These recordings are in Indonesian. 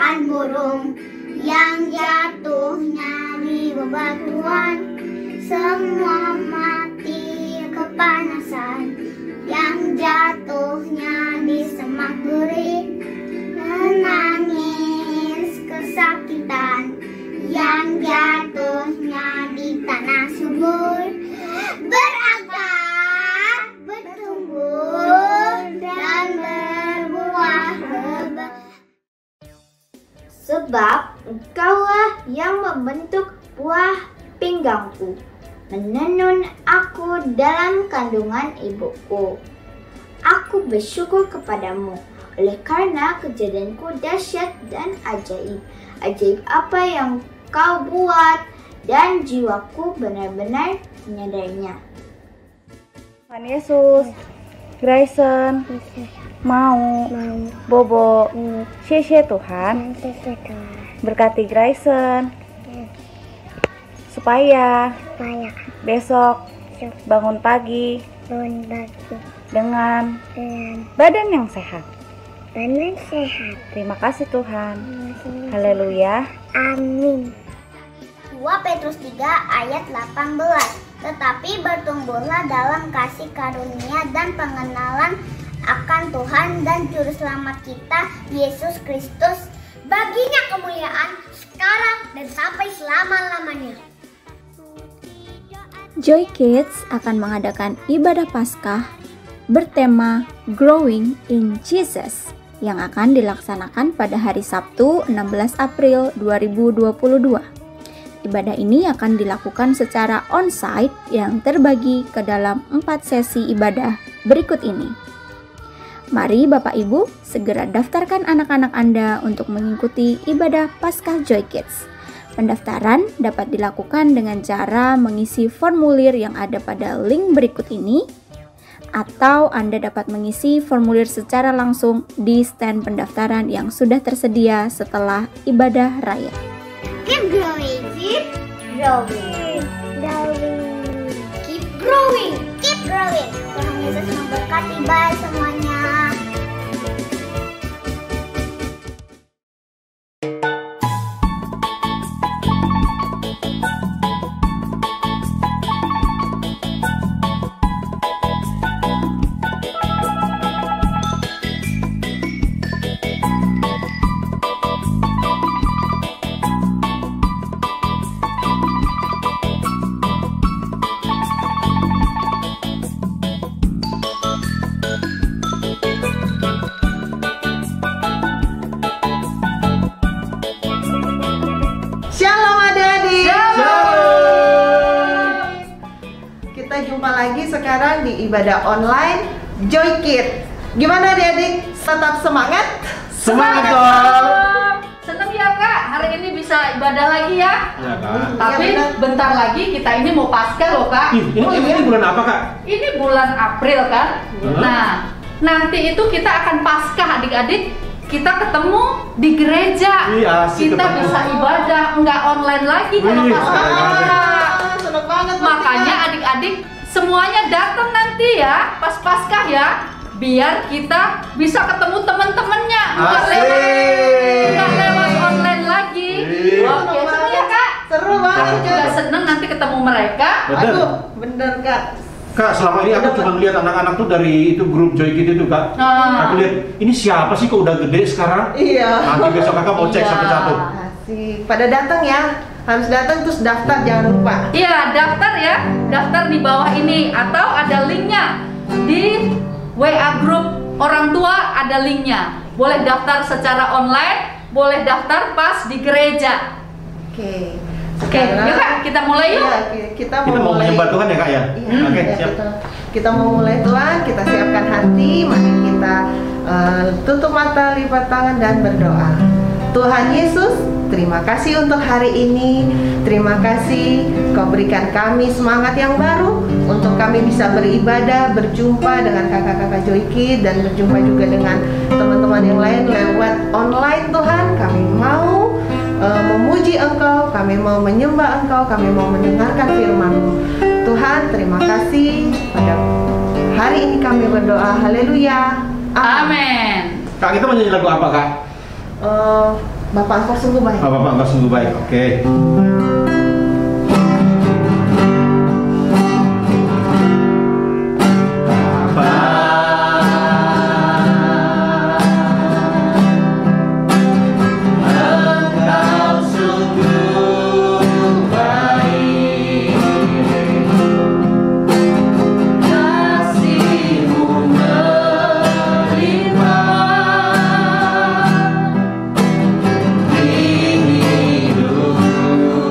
bagaikan burung yang jatuhnya di bebatuan. Semua mati kepanasan yang jatuhnya di semak gurih. Menangis kesakitan yang jatuhnya di tanah subur. Berakar, bertumbuh, dan berbuah lebat. Sebab engkaulah yang membentuk buah pinggangku, menenun aku dalam kandungan ibuku. Aku bersyukur kepadamu oleh karena kejadianku dahsyat dan ajaib. Ajaib apa yang kau buat, dan jiwaku benar-benar menyadarinya. Tuhan Yesus, Grayson, mau, Bobo, Sheshe Tuhan, berkati Grayson, supaya besok bangun pagi dengan badan yang sehat. Terima kasih Tuhan. Haleluya. Amin. 2 Petrus 3 ayat 18. Tetapi bertumbuhlah dalam kasih karunia dan pengenalan akan Tuhan dan Juru Selamat kita, Yesus Kristus. Baginya kemuliaan sekarang dan sampai selama-lamanya. Joy Kids akan mengadakan ibadah Paskah bertema Growing in Jesus yang akan dilaksanakan pada hari Sabtu 16 April 2022. Ibadah ini akan dilakukan secara on-site yang terbagi ke dalam 4 sesi ibadah berikut ini. Mari Bapak Ibu segera daftarkan anak-anak Anda untuk mengikuti ibadah Paskah Joy Kids. Pendaftaran dapat dilakukan dengan cara mengisi formulir yang ada pada link berikut ini, atau Anda dapat mengisi formulir secara langsung di stand pendaftaran yang sudah tersedia setelah ibadah raya. Keep growing, keep growing, keep growing, keep growing. Tuhan Yesus memberkati. Bye semuanya. Jumpa lagi sekarang di ibadah online Joy Kids. Gimana adik-adik? Tetap semangat? Semangat dong! Seneng ya Kak, hari ini bisa ibadah lagi ya? Ya Kak. Tapi ya, bentar lagi kita ini mau Paskah loh Kak. Ini bulan apa Kak? Ini bulan April kan? Nah, nanti itu kita akan Paskah adik-adik. Kita ketemu di gereja. Asik, kita ketemu. bisa ibadah, nggak online lagi kalau Paskah. Seneng banget. Makanya adik-adik semuanya datang nanti ya pas Paskah ya, biar kita bisa ketemu teman-temannya, nggak lewat online lagi. Oke, seru ya Kak? Seru banget. Juga seneng nanti ketemu mereka. Aduh, bener Kak. Kak, selama ini aku cuma lihat anak-anak tuh dari itu grup Joy Kids itu Kak. Aku lihat ini siapa sih kok udah gede sekarang? Iya. Nanti besok Kakak mau cek satu-satu. Asik. Pada datang ya. Harus datang terus daftar, jangan lupa. Iya, daftar ya. Daftar di bawah ini atau ada linknya di WA grup orang tua, ada linknya. Boleh daftar secara online, boleh daftar pas di gereja. Oke. Oke, yuk Kak, kita mulai yuk. Iya, kita mau mulai. menyembah Tuhan ya Kak ya? Iya, Oke, iya, siap. Kita mau mulai Tuhan, kita siapkan hati, mari kita tutup mata, lipat tangan dan berdoa. Tuhan Yesus, terima kasih untuk hari ini. Terima kasih Kau berikan kami semangat yang baru untuk kami bisa beribadah, berjumpa dengan kakak-kakak Joy Kids dan berjumpa juga dengan teman-teman yang lain lewat online. Tuhan, kami mau memuji Engkau, kami mau menyembah Engkau, kami mau mendengarkan firman-Mu. Tuhan, terima kasih. Pada hari ini kami berdoa. Haleluya. Amin. Kak, kita mau nyanyi lagu apa Kak? Bapak Engkau sungguh baik. Oh, Bapak Engkau sungguh baik. Oke. Kasih-Mu melimpah di hidupku.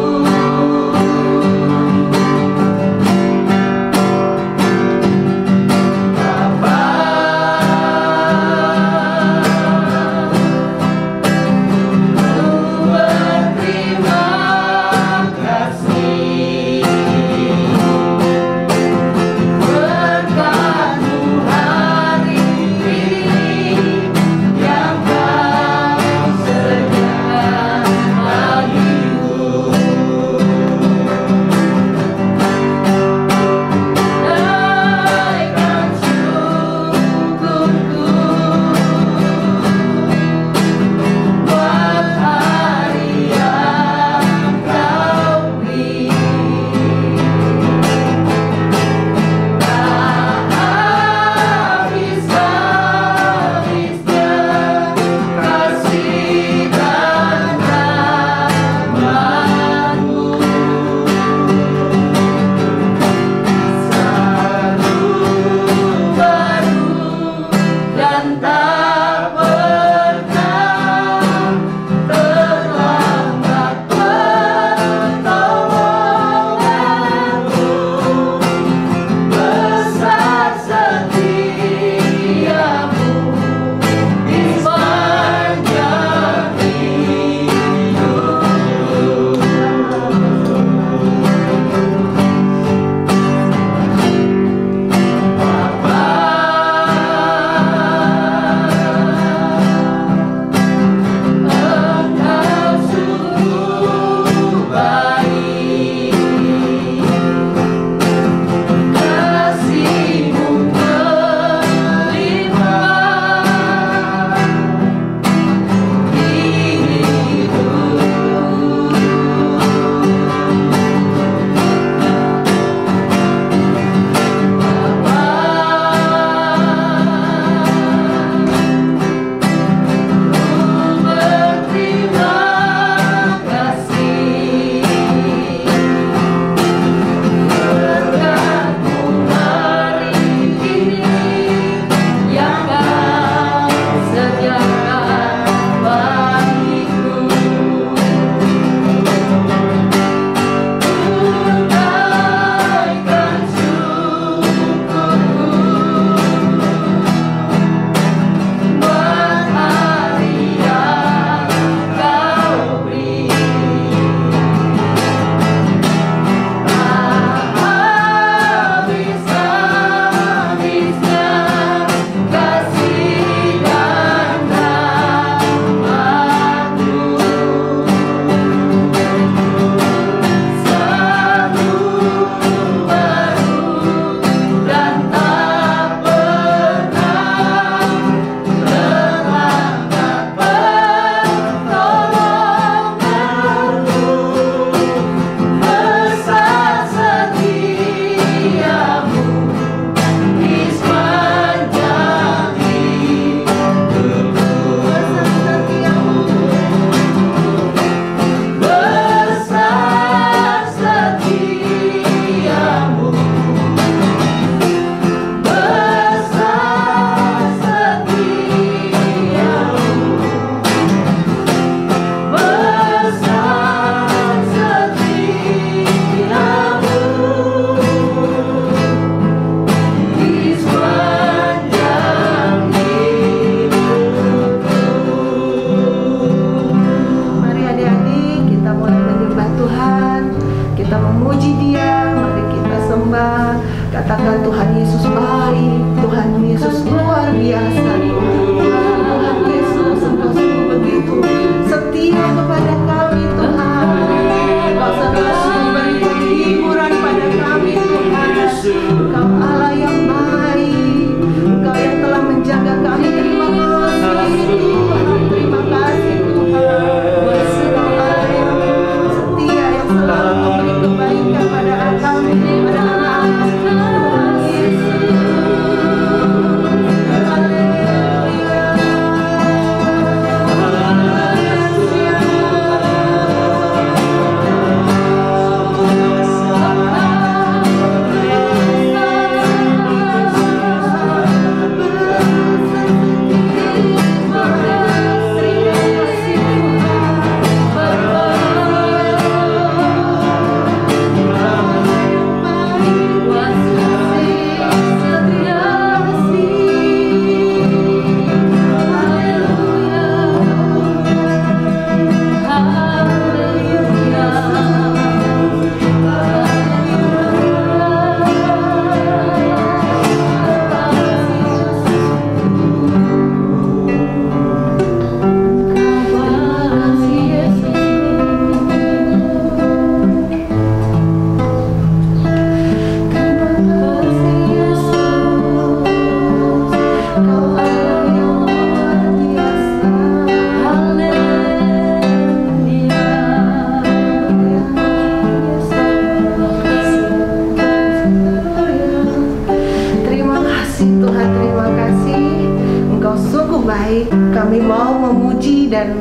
Baik, kami mau memuji dan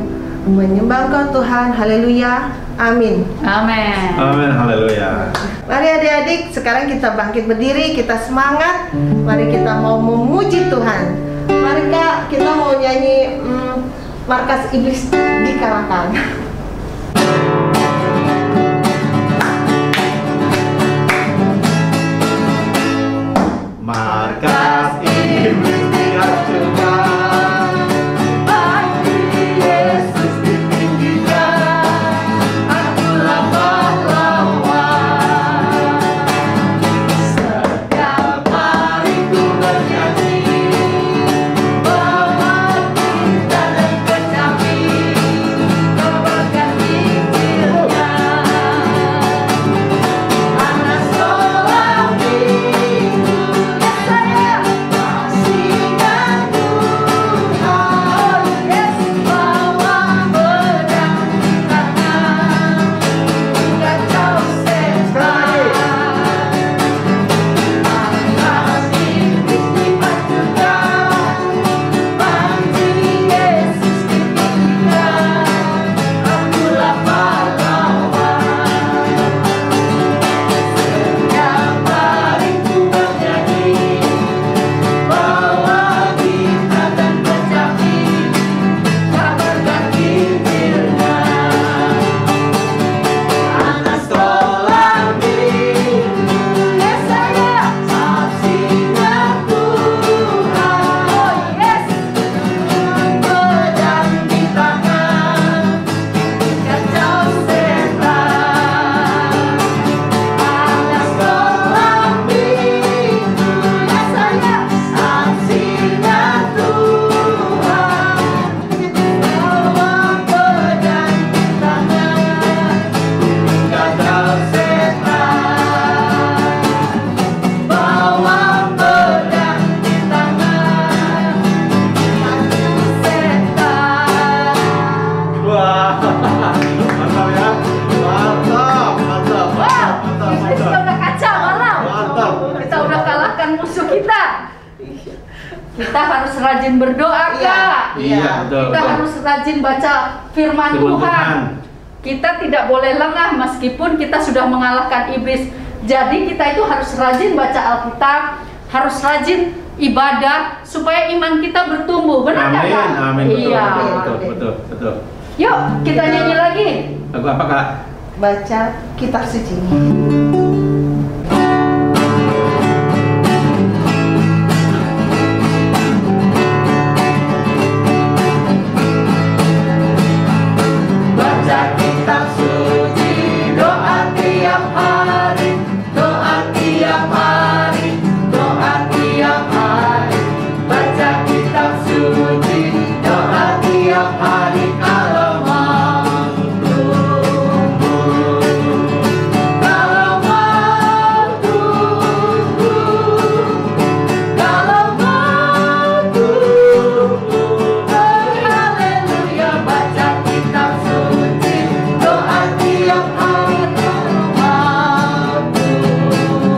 menyembah Engkau Tuhan. Haleluya. Amin. Amin. Amin, haleluya. Mari adik-adik, sekarang kita bangkit berdiri, kita semangat. Mari kita mau memuji Tuhan. Mari Kak, kita mau nyanyi Markas Iblis dikalahkan. Markas iblis dihancurkan, Bagi Yesus ditinggikan, akulah pahlawan. Setiap hari ku bernyanyi, bawa kita dan kecapi, kabarkan Injilnya. Anak sekolah minggu, saya masih ingat Tuhan. Yesus bawa pedang di tangan, kacau setan. Markas iblis dipancurkan, panji Yesus ditinggikan, akulah pahlawan. Setiap hari ku bernyanyi, bawa gitar dan kecapi, kabarkan Injilnya. Anak sekolah minggu, saya saksinya Tuhan. Yesus pedang di tangan, kacau setan. Anak sekolah minggu, saya saksinya Tuhan. Bawa pedang di tangan, kacau setan. Bawa pedang di tangan, kacau setan. Wah, mantap ya. Mantap, mantap, Wow, mantap, kita mantap. udah kacau malam. Mantap. Kita udah kalahkan musuh kita. Kita harus rajin berdoa, Kak. Iya, betul. Kita betul. harus rajin baca firman Firman Tuhan. Tuhan. Kita tidak boleh lengah meskipun kita sudah mengalahkan iblis. Jadi kita itu harus rajin baca Alkitab, harus rajin ibadah supaya iman kita bertumbuh. Benar nggak, Amin, Kak? amin, betul, Iya. betul, betul, betul. Yuk, kita nyanyi lagi. Lagu apa Kak? Baca kitab suci. Baca kitab suci, doa tiap hari, doa tiap hari, doa tiap hari. Baca kitab suci, doa tiap hari kalau mau tumbuh. Kalau mau tumbuh, kalau mau tumbuh. Haleluya, baca kitab suci, doa tiap hari kalau mau tumbuh.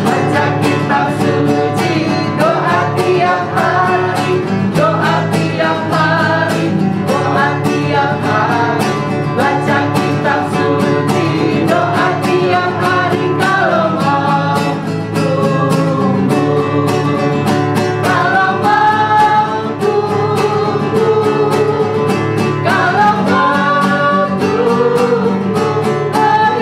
Baca kitab suci, doa tiap hari, doa tiap hari, doa tiap hari. Baca kitab suci, doa tiap hari kalau mau tumbuh. Kalau mau tumbuh, kalau mau tumbuh.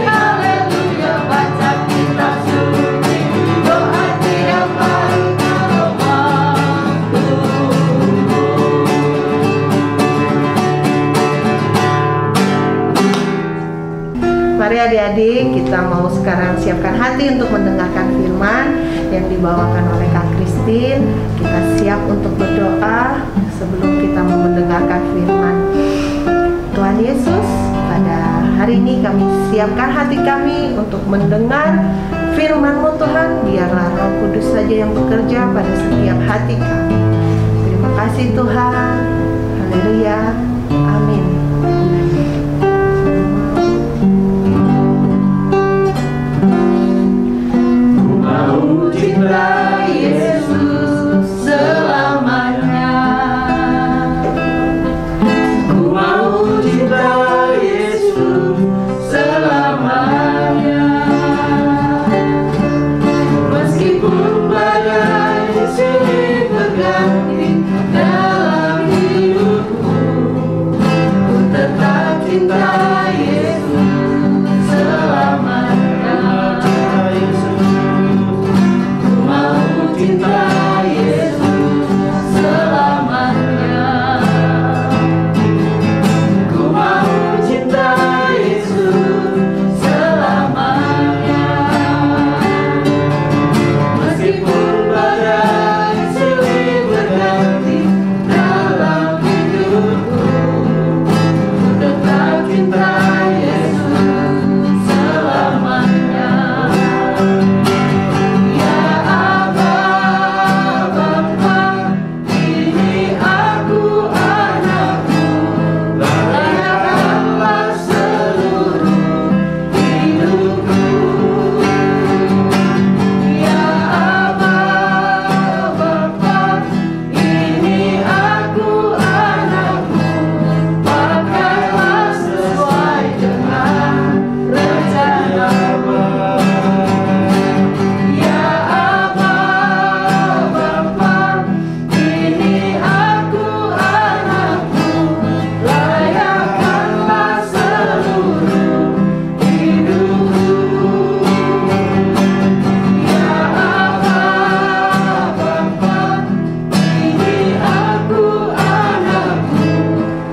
Haleluya, baca kitab suci, doa tiap hari kalau mau tumbuh. Mari adik-adik, kita mau sekarang siapkan hati untuk mendengarkan firman yang dibawakan oleh Kak Christine. Kita siap untuk berdoa sebelum kita mau mendengarkan firman Tuhan Yesus. Pada hari ini kami siapkan hati kami untuk mendengar firman-Mu Tuhan. Biarlah Roh Kudus saja yang bekerja pada setiap hati kami. Terima kasih Tuhan. Haleluya. Amin. Mau cinta cinta Yesus selamanya. Ku mau cinta Yesus selamanya. Meskipun badai silih berganti dalam hidupku, tetap cinta Yesus selamanya. Ya Aba, Bapa, ini aku anakmu, layakanlah seluruh hidupku. Ya Aba, Bapa, ini aku anakmu, pakailah sesuai dengan rencanamu. Ya Aba, Bapa, ini aku anakmu, layakanlah seluruh hidupku. Ya Aba, Bapa, ini aku anakmu,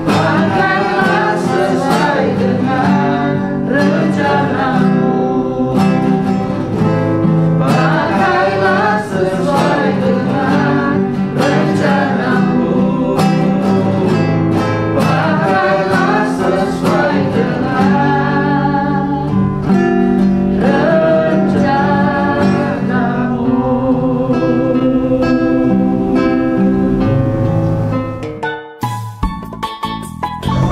pakailah sesuai dengan rencanamu. Pakailah sesuai dengan rencanamu. Pakailah sesuai dengan rencanamu.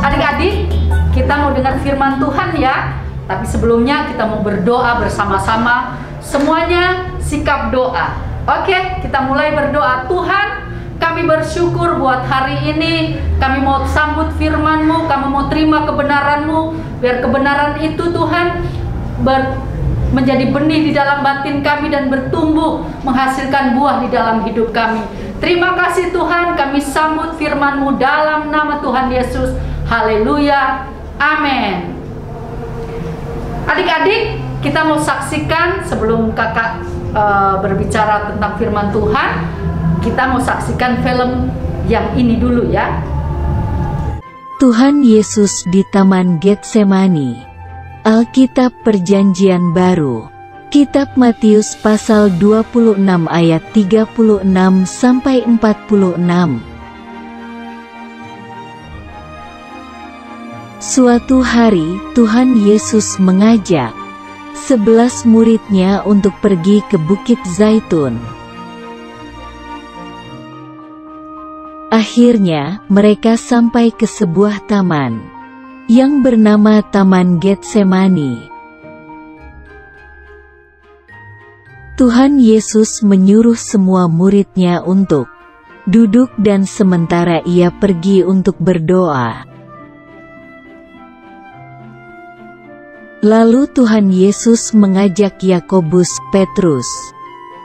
Adik-adik, kita mau dengar firman Tuhan ya. Tapi sebelumnya kita mau berdoa bersama-sama. Semuanya sikap doa. Oke, kita mulai berdoa. Tuhan, kami bersyukur buat hari ini. Kami mau sambut firman-Mu, kami mau terima kebenaran-Mu. Biar kebenaran itu Tuhan menjadi benih di dalam batin kami dan bertumbuh, menghasilkan buah di dalam hidup kami. Terima kasih Tuhan, kami sambut firman-Mu dalam nama Tuhan Yesus. Haleluya, amin. Adik-adik, kita mau saksikan sebelum kakak berbicara tentang firman Tuhan, kita mau saksikan film yang ini dulu ya. Tuhan Yesus di Taman Getsemani. Alkitab Perjanjian Baru. Kitab Matius pasal 26 ayat 36 sampai 46. Suatu hari, Tuhan Yesus mengajak 11 murid-Nya untuk pergi ke Bukit Zaitun. Akhirnya, mereka sampai ke sebuah taman yang bernama Taman Getsemani. Tuhan Yesus menyuruh semua murid-Nya untuk duduk dan sementara Ia pergi untuk berdoa. Lalu Tuhan Yesus mengajak Yakobus, Petrus,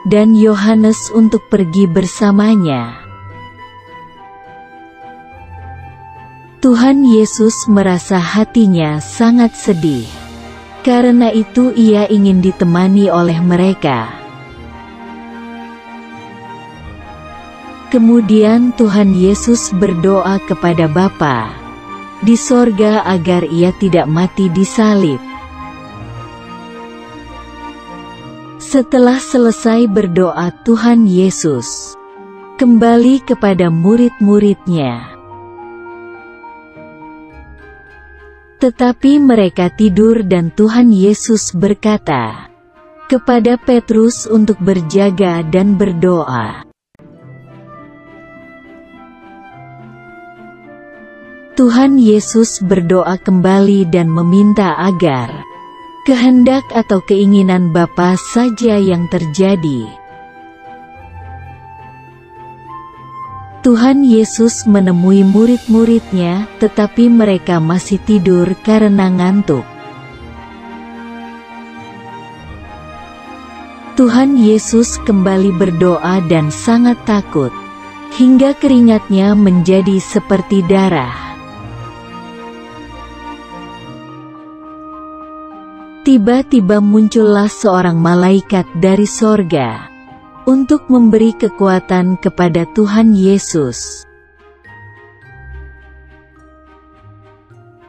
dan Yohanes untuk pergi bersamanya. Tuhan Yesus merasa hatinya sangat sedih. Karena itu Ia ingin ditemani oleh mereka. Kemudian Tuhan Yesus berdoa kepada Bapa di sorga agar Ia tidak mati disalib. Setelah selesai berdoa, Tuhan Yesus kembali kepada murid-murid-Nya. Tetapi mereka tidur dan Tuhan Yesus berkata kepada Petrus untuk berjaga dan berdoa. Tuhan Yesus berdoa kembali dan meminta agar kehendak atau keinginan Bapa saja yang terjadi. Tuhan Yesus menemui murid-murid-Nya, tetapi mereka masih tidur karena ngantuk. Tuhan Yesus kembali berdoa dan sangat takut, hingga keringatnya menjadi seperti darah. Tiba-tiba muncullah seorang malaikat dari sorga, untuk memberi kekuatan kepada Tuhan Yesus.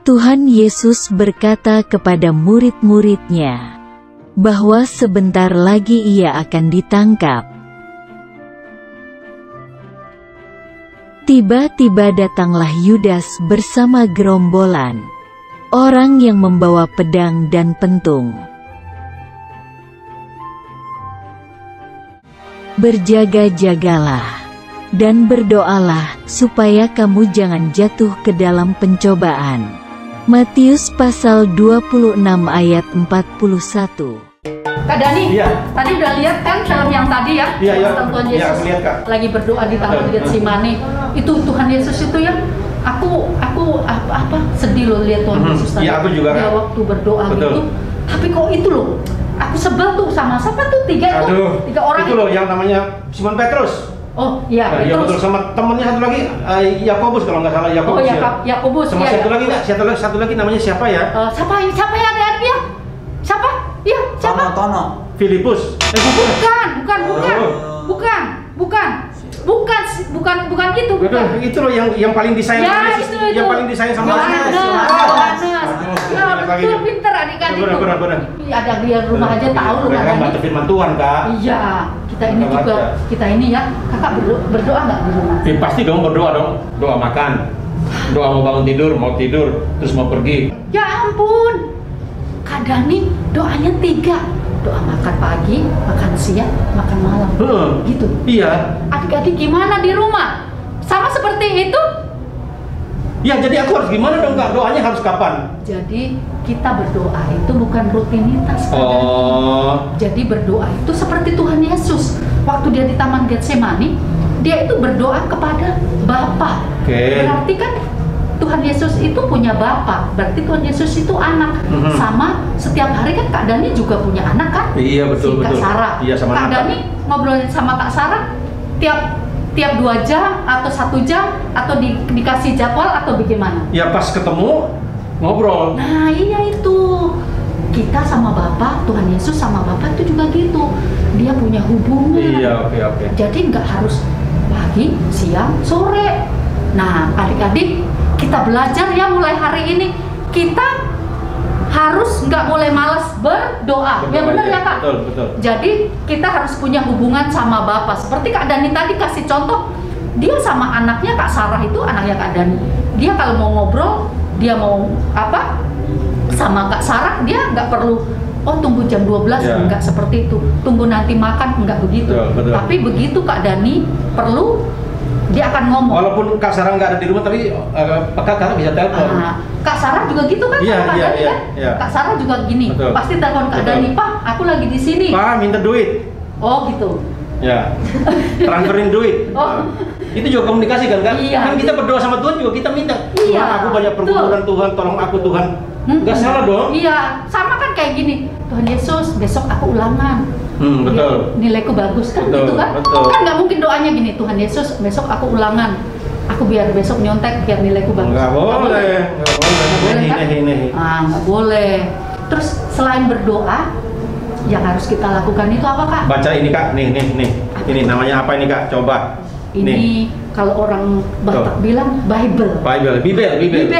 Tuhan Yesus berkata kepada murid-muridnya bahwa sebentar lagi ia akan ditangkap. Tiba-tiba datanglah Yudas bersama gerombolan orang yang membawa pedang dan pentung. Berjaga-jagalah dan berdoalah supaya kamu jangan jatuh ke dalam pencobaan. Matius pasal 26 ayat 41. Kak Dani, Iya. tadi udah lihat kan film yang tadi ya? Iya, iya. Tentang Tuhan Iya, Yesus aku lihat, Kak. lagi berdoa di Taman Getsemani. Itu Tuhan Yesus itu ya, aku apa sedih loh lihat Tuhan Yesus tadi. Iya, aku juga, Dia Kak. waktu berdoa Betul. gitu. Tapi kok itu loh, aku sebel tuh sama siapa tuh tiga orang itu loh yang namanya Simon Petrus. Oh iya, Iya betul, sama temennya satu lagi Yakobus kalau nggak salah, Yakobus. Oh Yakobus. Sama iya, satu lagi nggak? Satu lagi namanya siapa ya? Siapa ya adik-adik ya? Siapa? Iya, siapa? Tono. Filipus. Bukan itu. Betul, itu loh yang paling disayang Ya, sama Yesus, itu. yang paling disayang sama Yohanes. Yesus. Ya, betul, pinter adik-adik itu. Benar. Ada di rumah aja tahu loh Mereka kan. baca firman Tuhan, Kak. Iya, kita ini ya, kakak berdoa nggak di rumah? Pasti dong berdoa dong. Doa makan. Doa mau bangun tidur, mau tidur, terus mau pergi. Ya ampun, Kak Dani doanya 3. Doa makan pagi, makan siang, makan malam. Gitu. Iya. Adik-adik gimana di rumah? Sama seperti itu? Ya, jadi aku harus gimana dong, Kak? Doanya harus kapan? Jadi kita berdoa itu bukan rutinitas. Kak Dani. Oh. Jadi berdoa itu seperti Tuhan Yesus. Waktu dia di Taman Getsemani, dia itu berdoa kepada Bapa. Oke. Berarti kan Tuhan Yesus itu punya Bapa. Berarti Tuhan Yesus itu anak. Sama setiap hari kan Kak Dani juga punya anak kan? Iya, betul, si Kak betul. Sarah. Iya, sama Kak anak. Dani ngobrolin sama Kak Sarah tiap 2 jam atau 1 jam atau dikasih jadwal atau bagaimana? Ya pas ketemu ngobrol. Nah iya itu, kita sama Bapa, Tuhan Yesus sama Bapa itu juga gitu. Dia punya hubungan. Iya, oke. Jadi nggak harus pagi, siang, sore. Nah adik-adik, kita belajar ya mulai hari ini. Kita harus nggak boleh malas berdoa. Betul, Ya benar ya Kak? Betul. Jadi kita harus punya hubungan sama Bapa. Seperti Kak Dani tadi kasih contoh, dia sama anaknya Kak Sarah itu anaknya Kak Dani. Dia kalau mau ngobrol, dia mau apa sama Kak Sarah, dia nggak perlu tunggu jam 12, Ya. nggak seperti itu. Tunggu nanti makan, nggak begitu. Betul. Tapi begitu Kak Dani perlu, dia akan ngomong. Walaupun Kak Sarah nggak ada di rumah, tapi Kakak bisa telepon. Kak Sarah juga gitu kan? Iya, Kak iya, Dani iya, kan? iya. Kak Sarah juga gini, Betul. pasti telepon Kak Betul. Dani, Pak, aku lagi di sini. Pak, minta duit. Oh gitu. Ya. Transferin duit. Oh. Itu juga komunikasi kan, Kak? Iya. Kan kita berdoa sama Tuhan juga kita minta. Iya, Tuhan, aku banyak pergumulan, Tuhan, tolong aku, Tuhan. Nggak salah dong. Iya, sama kan kayak gini. Tuhan Yesus, besok aku ulangan. Betul. Nilaiku bagus kan, Betul, gitu kan? betul. Kan nggak mungkin doanya gini, Tuhan Yesus, besok aku ulangan. Aku biar besok nyontek, biar nilaiku bagus. Nggak boleh. Nggak boleh kan? Nehi. Nggak boleh. Terus selain berdoa, yang harus kita lakukan itu apa Kak? Baca ini, Kak. Nih. Ini namanya apa ini, Kak? Coba. Ini Nih. kalau orang Batak Tuh. bilang Bible. Bibel. Bibel.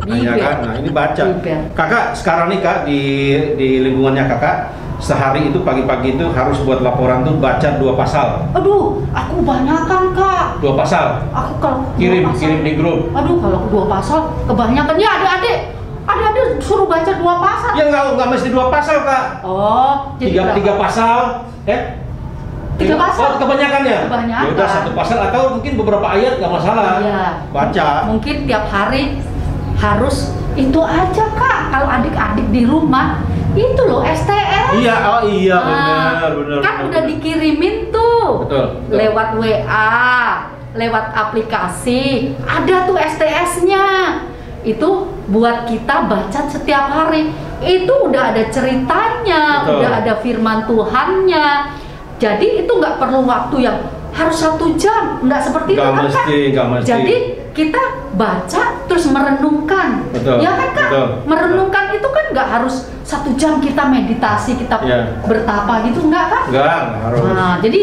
Iya, Kak. Nah, ini baca. Bibel. Kakak sekarang nih, Kak, di lingkungannya Kakak, sehari itu pagi-pagi itu harus buat laporan tuh baca 2 pasal. Aduh, aku kebanyakan Kak. 2 pasal. Aku kalau Kirim 2 pasal, di grup. Aduh, kalau 2 pasal kebanyakan ya adik-adik suruh baca 2 pasal. Ya nggak mesti 2 pasal, Kak. Oh, jadi 3 pasal. 3 pasal. Oh, kebanyakannya. Kebanyakan. Ya udah 1 pasal atau mungkin beberapa ayat nggak masalah. Iya. Baca. Mungkin tiap hari harus itu aja Kak. Kalau adik-adik di rumah itu loh STS. Iya, iya Nah, benar. Kan udah dikirimin tuh. Betul. Lewat WA, lewat aplikasi. Ada tuh STS-nya. Itu buat kita baca setiap hari. Itu udah ada ceritanya, Betul. udah ada firman Tuhannya. Jadi itu nggak perlu waktu yang harus 1 jam, nggak seperti itu kan Kak? Nggak mesti. Jadi kita baca terus merenungkan, Betul, ya kan Kak? betul. Merenungkan itu kan nggak harus 1 jam kita meditasi, kita bertapa gitu, nggak kan? Nggak harus. Nah, jadi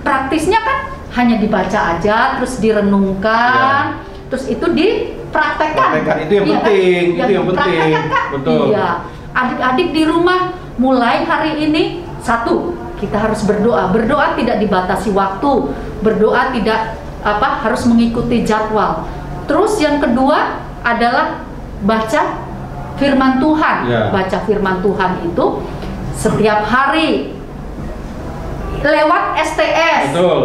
praktisnya kan hanya dibaca aja, terus direnungkan, terus itu dipraktekkan. Itu yang penting, kan? itu yang penting. Kak? Betul. Iya. Adik-adik di rumah mulai hari ini, 1, kita harus berdoa. Berdoa tidak dibatasi waktu. Berdoa tidak harus mengikuti jadwal. Terus yang kedua adalah baca firman Tuhan. Baca firman Tuhan itu setiap hari lewat STS. Betul.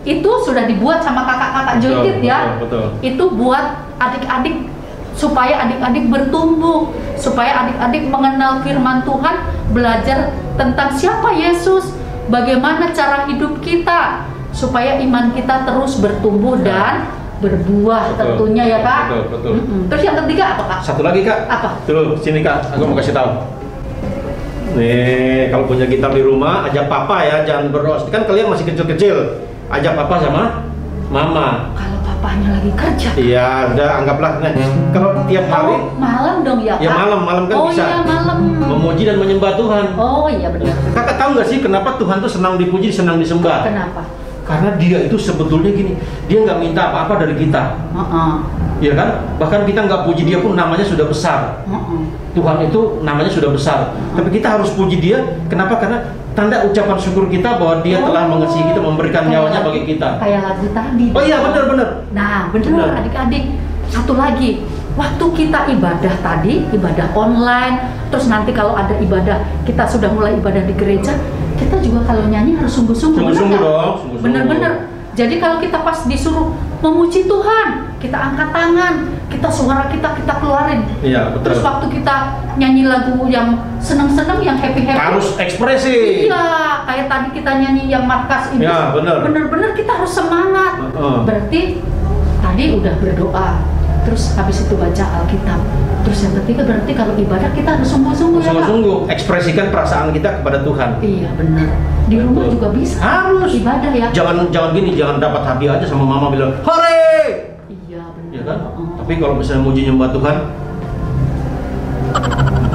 Itu sudah dibuat sama kakak-kakak Joydit ya. Betul. Itu buat adik-adik supaya adik-adik bertumbuh, supaya adik-adik mengenal firman Tuhan, belajar tentang siapa Yesus, bagaimana cara hidup kita, supaya iman kita terus bertumbuh dan berbuah. Tentunya ya Kak. Betul. Terus yang ketiga apa Kak? Satu lagi Kak. Apa? Tuh, sini Kak, aku mau kasih tahu. Nih, kalau punya gitar di rumah, ajak papa ya, jangan berdoa. Kan kalian masih kecil-kecil, ajak papa sama mama. Kalau papanya lagi kerja. Iya, udah anggaplah. Nah, kalau tiap hari. Malam dong ya Kak? Ya malam kan bisa. Iya malam. Memuji dan menyembah Tuhan. Oh iya benar. Kakak tahu nggak sih kenapa Tuhan tuh senang dipuji, senang disembah? Kenapa? Karena dia itu sebetulnya gini, dia nggak minta apa-apa dari kita. Iya kan? Bahkan kita nggak puji dia pun namanya sudah besar. Tuhan itu namanya sudah besar. Tapi kita harus puji dia. Kenapa? Karena tanda ucapan syukur kita bahwa dia telah mengasihi kita, memberikan nyawanya bagi kita. Kayak lagu tadi. Oh iya benar. Nah benar adik-adik. Satu lagi, waktu kita ibadah tadi, ibadah online, terus nanti kalau ada ibadah, kita sudah mulai ibadah di gereja, kita juga kalau nyanyi harus sungguh-sungguh. Sungguh-sungguh dong. Bener-bener. Jadi kalau kita pas disuruh memuji Tuhan, kita angkat tangan, suara kita keluarin. Iya, betul. Terus waktu kita nyanyi lagu yang seneng-seneng, yang happy-happy, harus ekspresi. Iya, kayak tadi kita nyanyi yang Markas ini. Ya, bener-bener kita harus semangat. Berarti tadi udah berdoa, terus habis itu baca Alkitab. Terus yang ketiga berarti kalau ibadah kita harus sungguh-sungguh ya Kak? Sungguh-sungguh, ekspresikan perasaan kita kepada Tuhan. Iya benar. Di rumah juga bisa. Harus ibadah ya. Jangan gini, jangan dapat hadiah aja sama mama bilang, "Hore!" Iya benar. Ya kan? Tapi kalau misalnya muji nyembah Tuhan,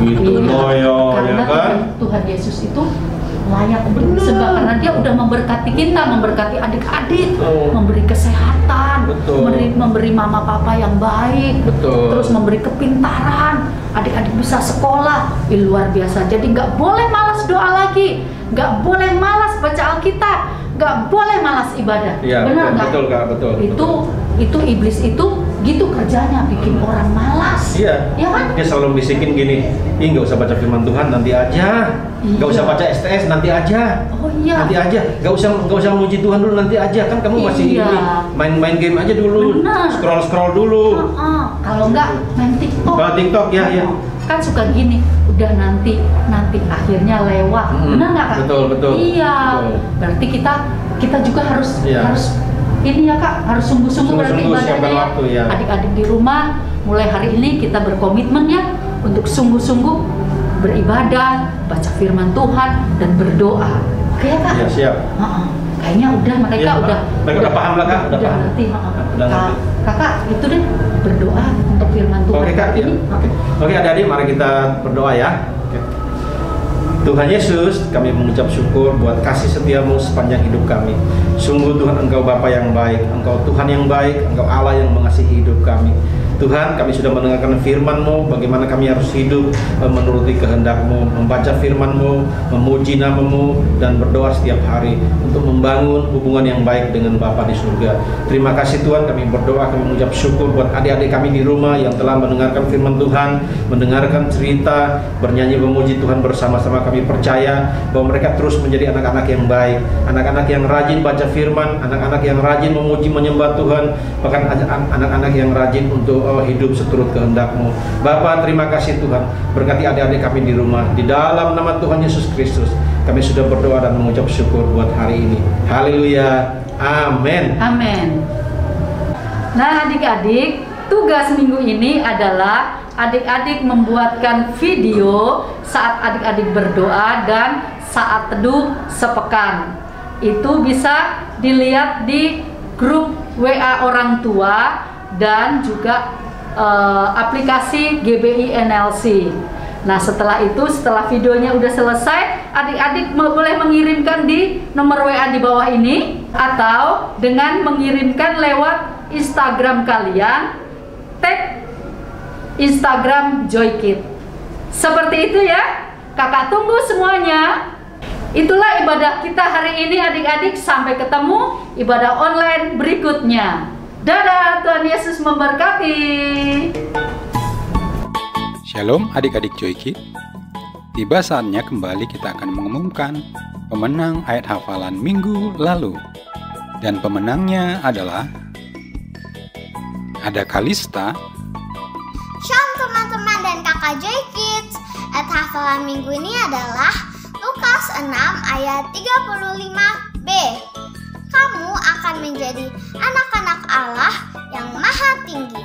gitu loyo, ya kan? Tuhan Yesus itu layak untuk disembah karena dia udah memberkati kita, memberkati adik-adik, memberi kesehatan, memberi mama papa yang baik, terus memberi kepintaran, adik-adik bisa sekolah, luar biasa. Jadi nggak boleh malas doa lagi, nggak boleh malas baca Alkitab, nggak boleh malas ibadah. Ya, benar nggak? Betul Kak, betul. Itu iblis itu gitu kerjanya, bikin orang malas. Iya. Ya kan? Dia selalu bisikin gini, nggak usah baca firman Tuhan, nanti aja. Nggak usah baca STS, nanti aja. Oh iya. Nanti aja. Nggak usah muji Tuhan dulu, nanti aja. Kan kamu masih ini, main game aja dulu. Benar. Scroll dulu. Kalau nggak main TikTok. Kalau TikTok ya. Kan suka gini, udah nanti akhirnya lewat. Benar nggak Kak? Betul. Iya. Betul. Berarti kita juga harus ini ya Kak, harus sungguh-sungguh berarti ibadahnya ya. Adik-adik di rumah, mulai hari ini kita berkomitmen ya untuk sungguh-sungguh beribadah, baca firman Tuhan dan berdoa. Oke ya Kak? Ya, siap. Kayaknya mereka udah paham lah Kak, udah ngerti. Kakak itu deh berdoa untuk firman Tuhan. Oke Kak, ini. Oke adik-adik, mari kita berdoa ya. Tuhan Yesus, kami mengucap syukur buat kasih setiamu sepanjang hidup kami. Sungguh Tuhan, Engkau Bapa yang baik, Engkau Tuhan yang baik, Engkau Allah yang mengasihi hidup kami. Tuhan, kami sudah mendengarkan firman-Mu, bagaimana kami harus hidup menuruti kehendak-Mu, membaca firman-Mu, memuji nama-Mu, dan berdoa setiap hari untuk membangun hubungan yang baik dengan Bapa di surga. Terima kasih Tuhan, kami berdoa, kami mengucap syukur buat adik-adik kami di rumah yang telah mendengarkan firman Tuhan, mendengarkan cerita, bernyanyi memuji Tuhan bersama-sama. Kami percaya bahwa mereka terus menjadi anak-anak yang baik, anak-anak yang rajin baca firman, anak-anak yang rajin memuji menyembah Tuhan, bahkan anak-anak yang rajin untuk hidup seturut kehendak-Mu. Bapa, terima kasih Tuhan, berkati adik-adik kami di rumah, di dalam nama Tuhan Yesus Kristus kami sudah berdoa dan mengucap syukur buat hari ini. Haleluya, amin. Amin. Nah adik-adik, tugas minggu ini adalah adik-adik membuatkan video saat adik-adik berdoa dan saat teduh sepekan. itu bisa dilihat di grup WA orang tua dan juga aplikasi GBI NLC. Nah, setelah videonya udah selesai, adik-adik boleh mengirimkan di nomor WA di bawah ini atau dengan mengirimkan lewat Instagram kalian, tag Instagram Joy Kids. Seperti itu ya, kakak tunggu semuanya. Itulah ibadah kita hari ini adik-adik, sampai ketemu ibadah online berikutnya. Dadah, Tuhan Yesus memberkati. Shalom adik-adik Joy Kids. Tiba saatnya kembali kita akan mengumumkan pemenang ayat hafalan minggu lalu. Dan pemenangnya adalah ada Kalista. Shalom teman-teman dan kakak Joy Kids. Ayat hafalan minggu ini adalah Lukas 6 ayat 35b. Kamu akan menjadi anak-anak Allah yang maha tinggi,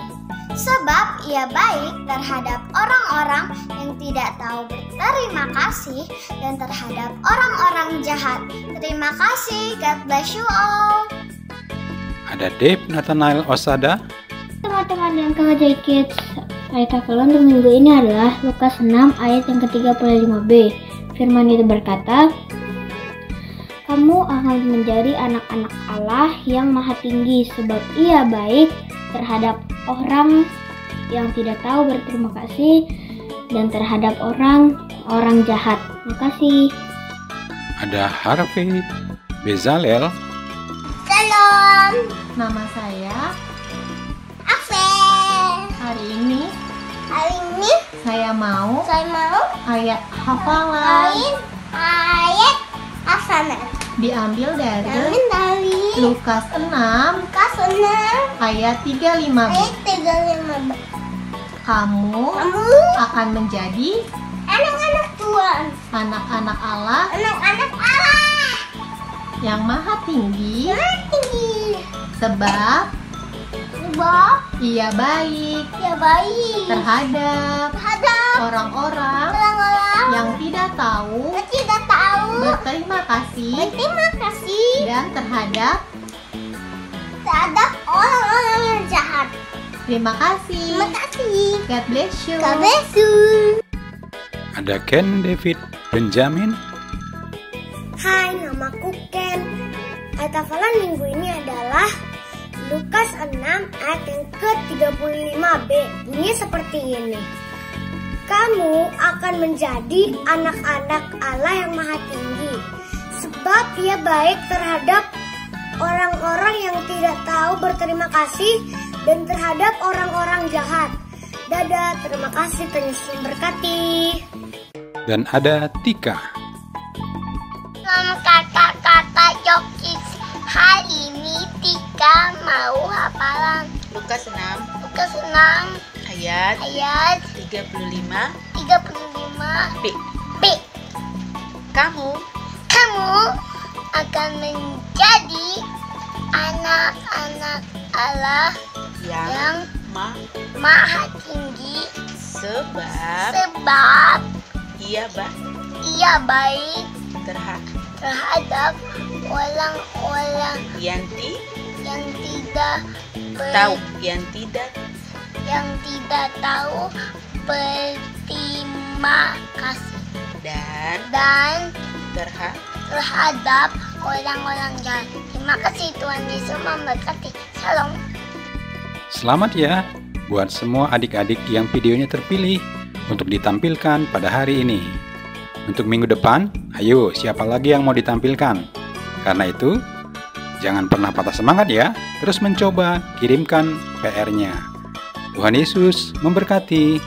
sebab ia baik terhadap orang-orang yang tidak tahu berterima kasih dan terhadap orang-orang jahat. Terima kasih, God bless you all. Ada Dave Nathanael Osada. Teman-teman dan kakak Joy Kids, ayat hafalan untuk minggu ini adalah Lukas 6 ayat yang ke-35b. Firman itu berkata, kamu akan menjadi anak-anak Allah yang maha tinggi, sebab ia baik terhadap orang yang tidak tahu berterima kasih dan terhadap orang-orang jahat. Makasih. Ada Harvey Bezalel. Shalom. Nama saya Afel. Hari ini saya mau ayat hafalan ayat hafalan diambil dari Lukas 6 ayat 35b. Kamu akan menjadi anak-anak Tuhan, anak-anak Allah yang maha tinggi, sebab ia baik terhadap orang-orang yang tidak tahu berterima kasih dan terhadap orang-orang yang jahat. Terima kasih. God bless you. Ada Ken David Benjamin. Hai, namaku Ken. Ayat hafalan minggu ini adalah Lukas 6 ayat yang ke-35b. Bunyi seperti ini. Kamu akan menjadi anak-anak Allah yang maha tinggi, sebab ia baik terhadap orang-orang yang tidak tahu berterima kasih dan terhadap orang-orang jahat. Dadah, terima kasih, Tuhan Yesus memberkati. Dan ada Tika. Selamat kakak-kakak Joy Kids. Hari ini Tika mau hafalan Lukas 6 ayat 35b. Kamu akan menjadi anak-anak Allah yang maha tinggi, sebab ia baik terhadap orang-orang yang tidak tahu berterima kasih dan terhadap orang-orang jahat. Terima kasih, Tuhan Yesus memberkati. Shalom. Selamat ya buat semua adik-adik yang videonya terpilih untuk ditampilkan pada hari ini. Untuk minggu depan, ayo siapa lagi yang mau ditampilkan? Karena itu, jangan pernah patah semangat ya, terus mencoba kirimkan PR-nya. Tuhan Yesus memberkati.